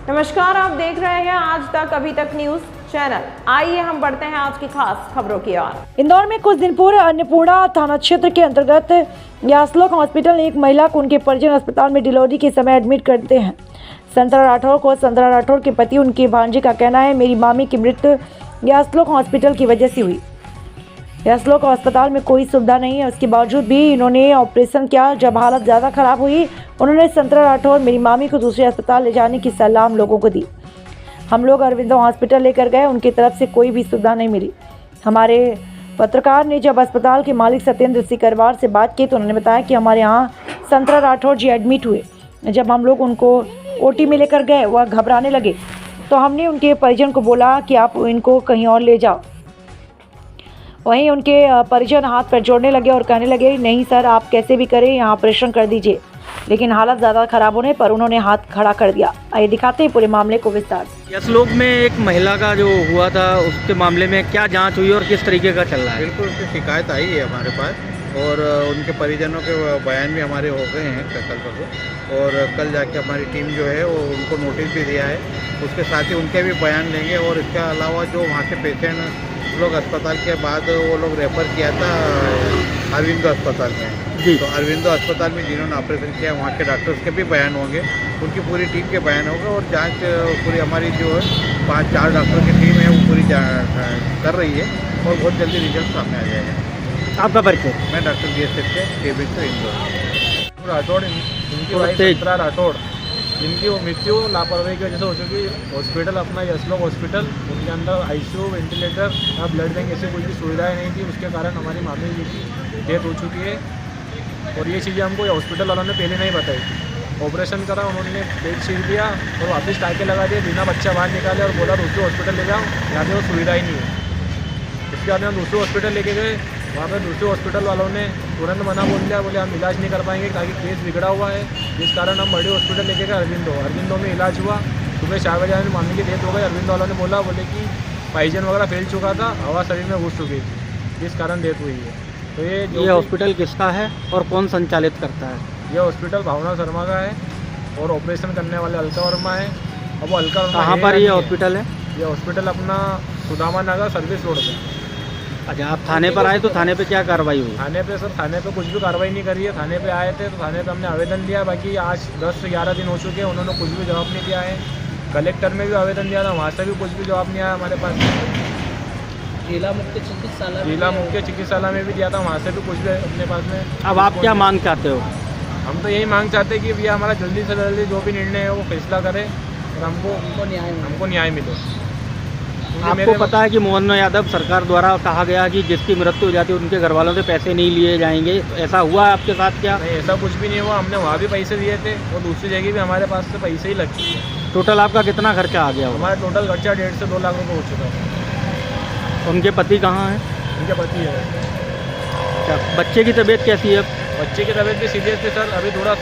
नमस्कार, आप देख रहे हैं आज तक अभी तक न्यूज चैनल। आइए हम बढ़ते हैं आज की खास खबरों की ओर। इंदौर में कुछ दिन पूर्व अन्नपूर्णा थाना क्षेत्र के अंतर्गत यासलोक हॉस्पिटल ने एक महिला को उनके परिजन अस्पताल में डिलीवरी के समय एडमिट करते हैं। संतरा राठौर के पति उनके भांजे का कहना है, मेरी मामी की मृत्यु यासलोक हॉस्पिटल की वजह से हुई। यासलोक अस्पताल में कोई सुविधा नहीं है, उसके बावजूद भी इन्होंने ऑपरेशन किया। जब हालत ज़्यादा खराब हुई, उन्होंने संतरा राठौर मेरी मामी को दूसरे अस्पताल ले जाने की सलाह हम लोगों को दी। हम लोग अरविंदो हॉस्पिटल लेकर गए, उनकी तरफ से कोई भी सुविधा नहीं मिली। हमारे पत्रकार ने जब अस्पताल के मालिक सत्येंद्र सिकरवार से बात की तो उन्होंने बताया कि हमारे यहाँ संतरा राठौर जी एडमिट हुए। जब हम लोग उनको ओटी में लेकर गए, वह घबराने लगे तो हमने उनके परिजन को बोला कि आप इनको कहीं और ले जाओ। वहीं उनके परिजन हाथ पैर जोड़ने लगे और कहने लगे, नहीं सर, आप कैसे भी करें, यहाँ ऑपरेशन कर दीजिए। लेकिन हालत ज़्यादा खराब होने पर उन्होंने हाथ खड़ा कर दिया। आइए दिखाते हैं पूरे मामले को विस्तार से। यासलोक में एक महिला का जो हुआ था, उसके मामले में क्या जांच हुई और किस तरीके का चल रहा है? बिल्कुल, उसकी शिकायत आई है हमारे पास और उनके परिजनों के बयान भी हमारे हो गए हैं कल परसों, और कल जाके हमारी टीम जो है वो उनको नोटिस भी दिया है। उसके साथ ही उनके भी बयान लेंगे और इसके अलावा जो वहाँ के पेशेंट लोग अस्पताल के बाद वो लोग रेफ़र किया था अरविंदो अस्पताल में जी, तो अरविंदो अस्पताल में जिन्होंने ऑपरेशन किया वहाँ के डॉक्टर्स के भी बयान होंगे, उनकी पूरी टीम के बयान होंगे और जांच पूरी हमारी जो है 5-4 डॉक्टर की टीम है वो पूरी कर रही है और बहुत जल्दी रिजल्ट सामने आ जाएगा। आपका परिचय? मैं डॉक्टर BSF के केबिन से इंदौर। राठौड़, इनकी वाइफ संतरा राठौड़, जिनकी वो मृत्यु लापरवाही की वजह से हो चुकी। हॉस्पिटल अपना यासलोक हॉस्पिटल, उनके अंदर ICU, वेंटिलेटर या ब्लड बैंक ऐसी कोई भी सुविधाएं नहीं थी, उसके कारण हमारी मामी जी की डेथ हो चुकी है। और ये चीज़ें हमको हॉस्पिटल वालों ने पहले नहीं बताई थी। ऑपरेशन करा, उन्होंने पेट छील दिया और वापस टाँके लगा दिए, बिना बच्चा बाहर निकाले और बोला दूसरे हॉस्पिटल ले जाओ, यहाँ पे वो सुविधा ही नहीं है। इसके बाद हम दूसरे हॉस्पिटल लेके गए, वहाँ पर दूसरे हॉस्पिटल वालों ने तुरंत मना बोल दिया, बोले हम इलाज नहीं कर पाएंगे ताकि केस बिगड़ा हुआ है। जिस कारण हम बड़े हॉस्पिटल लेके गए अरविंदो में इलाज हुआ। सुबह 4 बजे में मामी की डेथ हो गई। अरविंदो वालों ने बोले कि पाइजन वगैरह फैल चुका था, हवा शरीर में घुस चुकी थी, जिस कारण डेथ हुई है। तो ये हॉस्पिटल किसका है और कौन संचालित करता है? ये हॉस्पिटल भावना शर्मा का है और ऑपरेशन करने वाले अलका वर्मा है। अब वो अलका वर्मा कहाँ पर ये हॉस्पिटल है? ये हॉस्पिटल अपना सुदामा नगर सर्विस रोड पे। अच्छा, आप थाने पर आए तो थाने पे क्या कार्रवाई हुई? थाने पे सर, थाने पे कुछ भी कार्रवाई नहीं करी है। थाने पे आए थे तो थाने पे हमने आवेदन दिया, बाकी आज 10 से 11 दिन हो चुके हैं, उन्होंने कुछ भी जवाब नहीं दिया है। कलेक्टर में भी आवेदन दिया था, वहाँ से भी कुछ भी जवाब नहीं आया हमारे पास। जिला मुख्य चिकित्सालय में भी दिया था, वहाँ से भी कुछ भी अपने पास में। अब आप क्या मांग चाहते हो? हम तो यही मांग चाहते हैं कि भैया हमारा जल्दी से जल्दी जो भी निर्णय है वो फैसला करे और हमको न्याय मिले। आपको पता है कि मोहन यादव सरकार द्वारा कहा गया कि जिसकी मृत्यु हो जाती है उनके घर वालों से पैसे नहीं लिए जाएंगे, ऐसा हुआ है आपके साथ क्या? नहीं, ऐसा कुछ भी नहीं हुआ। हमने वहाँ भी पैसे दिए थे और दूसरी जगह भी हमारे पास से पैसे ही लग चुके हैं। टोटल आपका कितना खर्चा आ गया? हमारा टोटल खर्चा 1.5 से 2 लाख रुपये हो चुका है। उनके पति कहाँ हैं? उनके पति है। अच्छा, बच्चे की तबीयत कैसी है? बच्चे की तबीयत भी सीरियस थी सर, अभी थोड़ा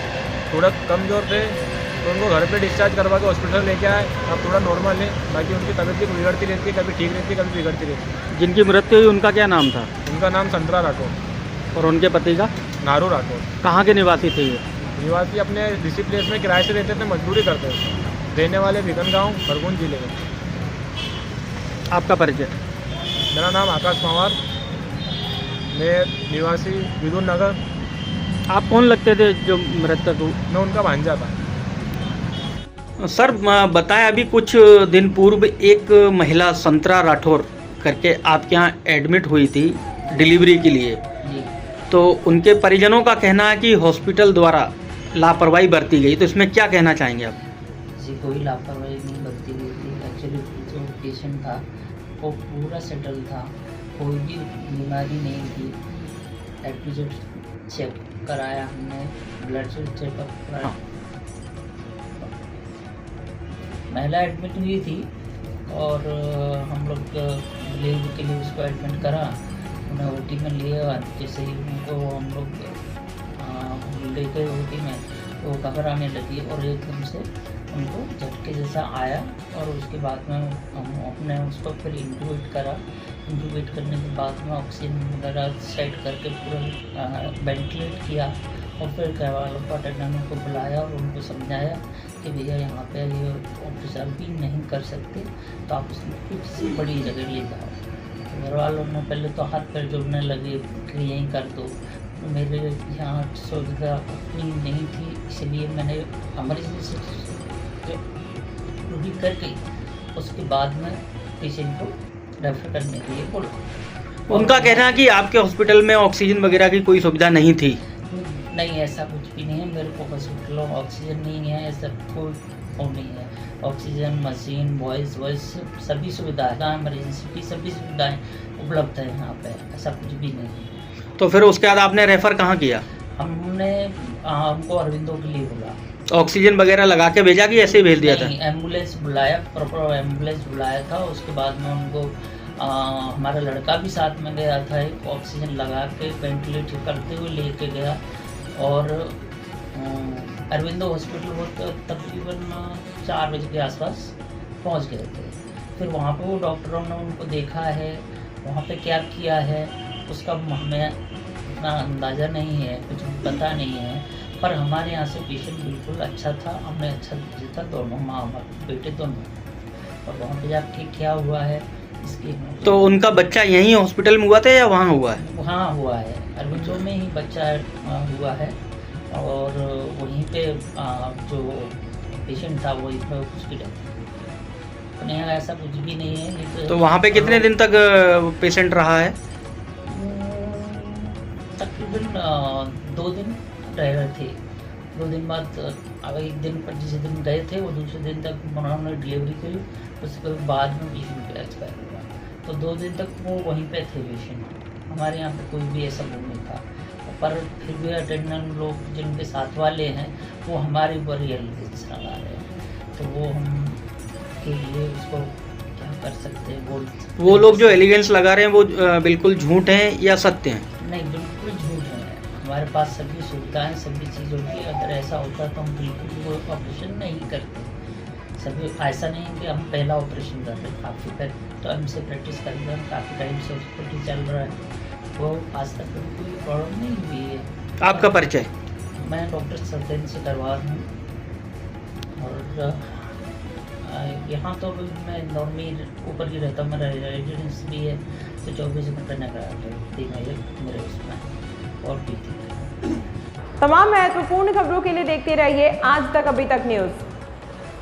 कमज़ोर थे तो उनको घर पे डिस्चार्ज करवा के हॉस्पिटल लेके आए। अब थोड़ा नॉर्मल है, बाकी उनकी तबीयत भी बिगड़ती रहती है, कभी ठीक रहती है, कभी बिगड़ती रहती है। जिनकी मृत्यु हुई उनका क्या नाम था? उनका नाम संतरा राठौड़। और उनके पति का? नारू राठौड़। कहाँ के निवासी थे ये? निवासी अपने इसी प्लेस में किराए से रहते थे, मजदूरी करते थे, रहने वाले भिकन गाँव, खरगोन जिले में। आपका परिचय? मेरा नाम आकाश पवार, मैं निवासी विदुर नगर। आप कौन लगते थे जो मृतक हो? मैं उनका भांजा था। सर बताया, अभी कुछ दिन पूर्व एक महिला संतरा राठौर करके आपके यहाँ एडमिट हुई थी डिलीवरी के लिए जी। तो उनके परिजनों का कहना है कि हॉस्पिटल द्वारा लापरवाही बरती गई, तो इसमें क्या कहना चाहेंगे आप? जी, कोई लापरवाही नहीं बरती गई थी। एक्चुअली जो पेशेंट था वो पूरा सेटल था, कोई भी बीमारी नहीं थी। एडमिट चेक कराया हमने, ब्लड चेकअप कराया। हाँ। महिला एडमिट हुई थी और हम लोग डिलीवरी के लिए उसको एडमिट करा, उन्हें OT में लिया। जैसे ही उनको हम लोग ले गए OT में तो घबराने लगी और एकदम से उनको झटके जैसा आया और उसके बाद में हम अपने उसको फिर इंट्यूबेट करा। इंट्यूबेट करने के बाद में ऑक्सीजन वगैरह सेट करके पूरा वेंटिलेट किया और फिर घर वालों को अटेंडेंट को बुलाया और उनको समझाया कि भैया यहाँ पे ये ऑपरेशन भी नहीं कर सकते तो आप उसको किसी बड़ी जगह ले जाओ। तो घर वालों ने पहले तो हाथ पैर जोड़ने लगे कि यहीं कर दो। तो मेरे यहाँ सुविधा उतनी नहीं थी, इसलिए मैंने इमरजेंसी पूरी करके उसके बाद में पेशेंट को रेफर करने के लिए बोला। उनका कहना है कि आपके हॉस्पिटल में ऑक्सीजन वगैरह की कोई सुविधा नहीं थी। नहीं, ऐसा कुछ भी नहीं है। मेरे को हॉस्पिटल में ऑक्सीजन नहीं है, ऐसा कोई वो नहीं है। ऑक्सीजन मशीन, वॉइस सभी सुविधाएं, इमरजेंसी की सभी सुविधाएं उपलब्ध है यहाँ पे, ऐसा कुछ भी नहीं है। तो फिर उसके बाद आपने रेफ़र कहाँ किया? हमको अरविंदो के लिए बोला। ऑक्सीजन वगैरह लगा के भेजा कि ऐसे ही भेज दिया था? नहीं, एम्बुलेंस बुलाया, प्रॉपर एम्बुलेंस बुलाया था। उसके बाद में उनको हमारा लड़का भी साथ में गया था, एक ऑक्सीजन लगा के वेंटिलेटर करते हुए लेके गया। और अरविंदो हॉस्पिटल वो तकरीबन 4 बजे के आसपास पहुंच गए थे। फिर वहाँ पे वो डॉक्टरों ने उनको देखा है, वहाँ पे क्या किया है उसका हमें इतना अंदाज़ा नहीं है, कुछ पता नहीं है। पर हमारे यहाँ से पेशेंट बिल्कुल अच्छा था, हमने अच्छा भेजा था, दोनों माँ और बेटे दोनों। और वहाँ पे जाके क्या हुआ है इसकी, तो उनका बच्चा यहीं हॉस्पिटल में हुआ था या वहाँ हुआ है? वहाँ हुआ है, अरविंदो में ही बच्चा हुआ है। और वहीं पे जो पेशेंट था वहीं पे उसकी डेथ। अपने यहाँ ऐसा कुछ भी नहीं है। तो वहाँ पे कितने दिन तक पेशेंट रहा है? तकरीबन 2 दिन रह रहे थे। 2 दिन बाद अब एक दिन पर जिस दिन गए थे वो दूसरे दिन तक उन्होंने डिलीवरी करी, उसके बाद में पेशेंट एक्सपायर हुआ। तो 2 दिन तक वो वहीं पे थे पेशेंट। हमारे यहाँ पे कोई भी ऐसा वो नहीं था। पर फिर भी अटेंडेंट लोग जिनके साथ वाले हैं वो हमारे ऊपर ही एलिगेंस लगा रहे हैं। तो वो हम के लिए उसको क्या कर सकते हैं? वो लोग जो एलिगेंस लगा रहे हैं वो बिल्कुल झूठ हैं या सत्य हैं? नहीं, बिल्कुल झूठ है। हमारे पास सभी सुविधाएं, सभी चीज़ों की, अगर ऐसा होता तो हम बिल्कुल वो ऑपरेशन नहीं करते। सभी ऐसा नहीं है कि हम पहला ऑपरेशन कर रहे हैं, काफ़ी टाइम से प्रैक्टिस कर रहे हैं, काफ़ी टाइम से हॉस्पिटल चल रहा है, वो आज तक कोई प्रॉब्लम नहीं हुई है। आपका परिचय? मैं डॉक्टर सत्येंद्र से करवा हूँ। और यहाँ तो मैं इंदौर में ऊपर ही रहता हूँ, मेरा रेजिडेंस भी है, तो 24 घंटे निकलती मेरे उसमें और भी थी। तमाम महत्वपूर्ण खबरों के लिए देखते रहिए आज तक अभी तक न्यूज़।